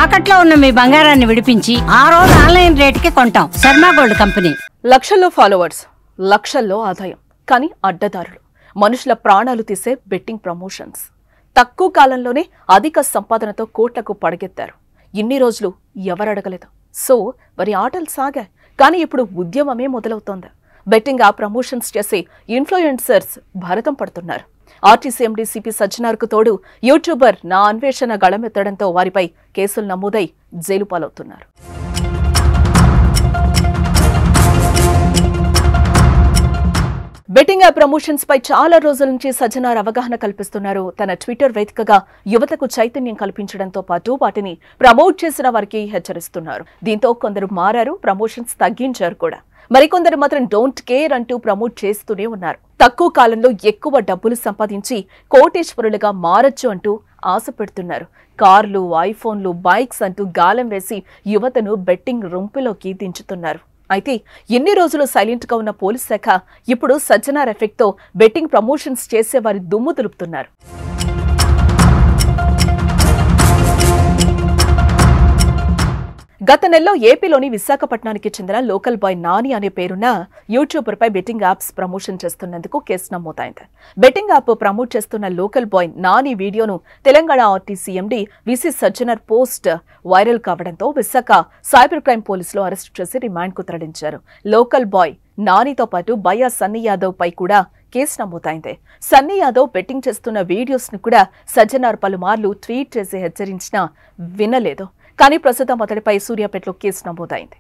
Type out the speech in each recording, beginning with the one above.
తాకట్లో ఉన్న మీ బంగారాన్ని విడిపించి ఆ రోజు ఆన్లైన్ రేటుకి కొంటాం. Sharma gold company. లక్షల్లో ఫాలోవర్స్, లక్షల్లో ఆదాయం, కానీ అడ్డదారులు, మనుషుల ప్రాణాలు తీసే బెట్టింగ్ ప్రమోషన్స్. తక్కువ కాలంలోనే అధిక సంపాదనతో కోట్లకు పడగెత్తారు. ఇన్ని రోజులు ఎవరు అడగలేదు. సో వారి ఆటలు సాగాయి. కానీ ఇప్పుడు ఉద్యమమే మొదలవుతోంది. బెట్టింగ్ యాప్ ప్రమోషన్స్ చేసే ఇన్ఫ్లుయెన్సర్స్ భారతం పడుతున్నారు. ఆర్టీసీ ఎండీ సిపి సజ్జనార్కు తోడు యూట్యూబర్ నా అన్వేషణ గళమెత్తడంతో వారిపై కేసులు నమోదై జైలు పాలవుతున్నారు. బెట్టింగ్ యాప్ ప్రమోషన్స్ పై చాలా రోజుల నుంచి సజ్జనార్ అవగాహన కల్పిస్తున్నారు. తన ట్విట్టర్ వేదికగా యువతకు చైతన్యం కల్పించడంతో పాటు వాటిని ప్రమోట్ చేసిన వారికి హెచ్చరిస్తున్నారు. దీంతో కొందరు మారారు, ప్రమోషన్స్ తగ్గించారు కూడా. మరికొందరు మాత్రం డోంట్ కేర్ అంటూ ప్రమోట్ చేస్తూనే ఉన్నారు. తక్కువ కాలంలో ఎక్కువ డబ్బులు సంపాదించి కోటేశ్వరులుగా మారచ్చు అంటూ ఆశ పెడుతున్నారు. కార్లు, ఐఫోన్లు, బైక్స్ అంటూ గాలం వేసి యువతను బెట్టింగ్ రొంపులోకి దించుతున్నారు. అయితే ఎన్ని రోజులు సైలెంట్ గా ఉన్న పోలీస్ శాఖ ఇప్పుడు సజ్జనార్ ఎఫెక్ట్ తో బెట్టింగ్ ప్రమోషన్స్ చేసే వారి దుమ్ము దులుపుతున్నారు. గత నెలలో ఏపీలోని విశాఖపట్నానికి చెందిన లోకల్ బాయ్ నాని అనే పేరున్న యూట్యూబర్ పై బెట్టింగ్ యాప్స్ ప్రమోషన్ చేస్తున్నందుకు కేసు నమోదైంది. బెట్టింగ్ యాప్ ప్రమోట్ చేస్తున్న లోకల్ బాయ్ నాని వీడియోను Telangana RTC MD V C Sajjanar post viral కావడంతో విశాఖ సైబర్ క్రైమ్ పోలీసులు అరెస్టు చేసి రిమాండ్ కు తరలించారు. లోకల్ బాయ్ నానితో పాటు బయ్యా సన్నీ యాదవ్ పై కూడా కేసు నమోదైంది. సన్నీ యాదవ్ బెట్టింగ్ చేస్తున్న వీడియోస్ ను కూడా సజ్జనార్ పలుమార్లు ట్వీట్ చేసి హెచ్చరించినా వినలేదు. కానీ ప్రస్తుతం అతడిపై సూర్యాపేటలో కేసు నమోదైంది.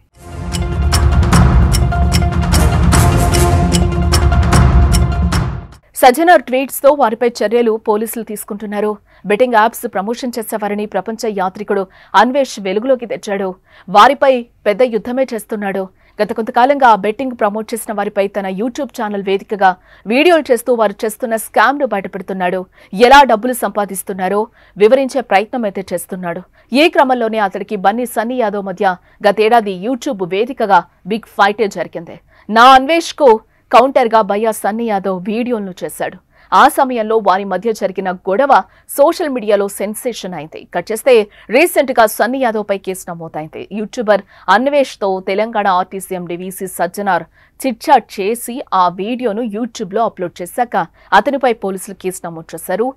సజ్జనార్ ట్వీట్స్ తో వారిపై చర్యలు పోలీసులు తీసుకుంటున్నారు. బెట్టింగ్ యాప్స్ ప్రమోషన్ చేసేవారిని ప్రపంచ యాత్రికుడు అన్వేష్ వెలుగులోకి తెచ్చాడు. వారిపై పెద్ద యుద్ధమే చేస్తున్నాడు. గత కొంతకాలంగా బెట్టింగ్ ప్రమోట్ చేసిన వారిపై తన యూట్యూబ్ ఛానల్ వేదికగా వీడియోలు చేస్తూ వారు చేస్తున్న స్కామ్ను బయటపెడుతున్నాడు. ఎలా డబ్బులు సంపాదిస్తున్నారో వివరించే ప్రయత్నం అయితే చేస్తున్నాడు. ఈ క్రమంలోనే అతడికి బన్నీ సన్నీ యాదవ్ మధ్య గతేడాది యూట్యూబ్ వేదికగా బిగ్ ఫైటే జరిగింది. నా అన్వేష్ కు కౌంటర్ గా బయ్యా సన్నీ యాదవ్ వీడియోలను చేశాడు. ఆ సమయంలో వారి మధ్య జరిగిన గొడవ సోషల్ మీడియాలో సెన్సేషన్ అయింది. కట్ చేస్తే రీసెంట్ గా సన్నీ యాదవ్ పై కేసు నమోదైంది. యూట్యూబర్ అన్వేష్ తో Telangana RTC MD V C Sajjanar chitchat చేసి ఆ వీడియోను యూట్యూబ్ లో అప్లోడ్ చేశాక అతనిపై పోలీసులు కేసు నమోదు చేశారు.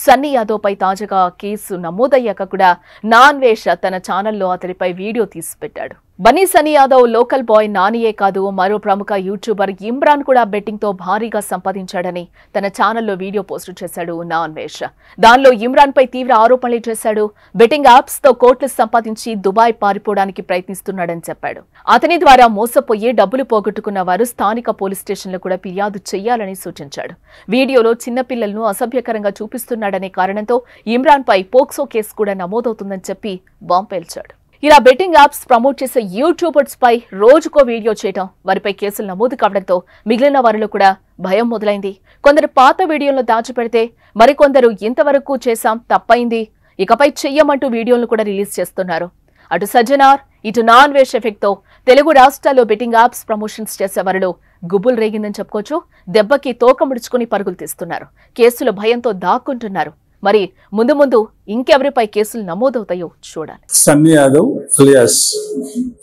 సన్నీ యాదవ్ పై తాజాగా కేసు నమోదయ్యాక కూడా నా అన్వేష్ తన ఛానల్లో అతడిపై వీడియో తీసి పెట్టాడు. బన్నీ సన్నీ యాదవ్ లోకల్ బాయ్ నానియే కాదు, మరో ప్రముఖ యూట్యూబర్ ఇమ్రాన్ కూడా బెట్టింగ్ తో భారీగా సంపాదించాడని తన ఛానల్లో వీడియో పోస్టు చేశాడు నా అన్వేష్. దానిలో ఇమ్రాన్ పై తీవ్ర ఆరోపణలు చేశాడు. బెట్టింగ్ యాప్స్ తో కోట్లు సంపాదించి దుబాయ్ పారిపోవడానికి ప్రయత్నిస్తున్నాడని చెప్పాడు. అతని ద్వారా మోసపోయి డబ్బులు పోగొట్టుకున్న వారు స్థానిక పోలీస్ స్టేషన్లో కూడా ఫిర్యాదు చేయాలని సూచించాడు. వీడియోలో చిన్నపిల్లలను అసభ్యకరంగా చూపిస్తున్నాడనే కారణంతో ఇమ్రాన్ పై పోక్సో కేసు కూడా నమోదవుతుందని చెప్పి బాంబు పేల్చాడు. ఇలా బెట్టింగ్ యాప్స్ ప్రమోట్ చేసే యూట్యూబర్స్ పై రోజుకో వీడియో చేయడం, వారిపై కేసులు నమోదు కావడంతో మిగిలిన వారిలో కూడా భయం మొదలైంది. కొందరు పాత వీడియోలను దాచిపెడితే మరికొందరు ఇంతవరకు చేశాం, తప్పైంది, ఇకపై చెయ్యమంటూ వీడియోలను కూడా రిలీజ్ చేస్తున్నారు. అటు సజ్జనార్, ఇటు నా అన్వేష్ ఎఫెక్ట్ తో తెలుగు రాష్ట్రాల్లో బెట్టింగ్ యాప్స్ ప్రమోషన్స్ చేసే వారిలో గుబులు రేగిందని చెప్పుకోవచ్చు. దెబ్బకి తోక ముడుచుకుని పరుగులు తీస్తున్నారు. కేసుల భయంతో దాక్కుంటున్నారు. మరి ముందు ముందు ఇంకెవరిపై కేసులు నమోదవుతాయో చూడాలి. సన్నీ యాదవ్ అలియాస్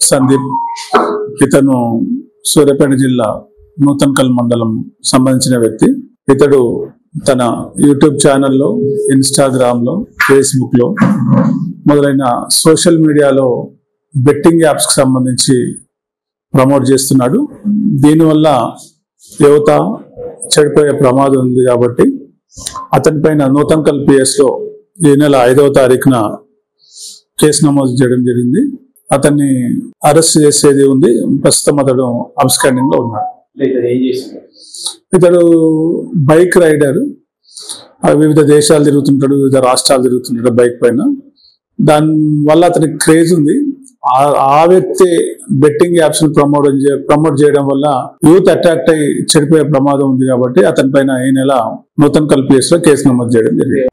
సందీప్, ఇతను సూర్యాపేట జిల్లా నూతన్కల్ మండలం సంబంధించిన వ్యక్తి. ఇతడు తన యూట్యూబ్ ఛానల్లో, ఇన్స్టాగ్రామ్లో, ఫేస్బుక్లో మొదలైన సోషల్ మీడియాలో బెట్టింగ్ యాప్స్కి సంబంధించి ప్రమోట్ చేస్తున్నాడు. దీనివల్ల యువత చెడిపోయే ప్రమాదం ఉంది కాబట్టి అతని పైన నూతన్కల్ పిఎస్లో ఈ నెల 5వ తారీఖున కేసు నమోదు చేయడం జరిగింది. అతన్ని అరెస్ట్ చేసేది ఉంది. ప్రస్తుతం అతడు అబ్స్కాండింగ్ లో ఉన్నాడు. ఇతడు బైక్ రైడర్, వివిధ దేశాలు తిరుగుతుంటాడు, వివిధ రాష్ట్రాలు తిరుగుతుంటాడు బైక్ పైన. దాని వల్ల అతనికి క్రేజ్ ఉంది. ఆ వ్యక్తి బెట్టింగ్ యాప్స్ ని ప్రమోట్ చేయడం వల్ల యూత్ అట్రాక్ట్ అయ్యి చెడిపోయే ప్రమాదం ఉంది కాబట్టి అతని పైన ఈ నెల నూతన్కల్ పిఎస్ లో కేసు నమోదు చేయడం జరిగింది.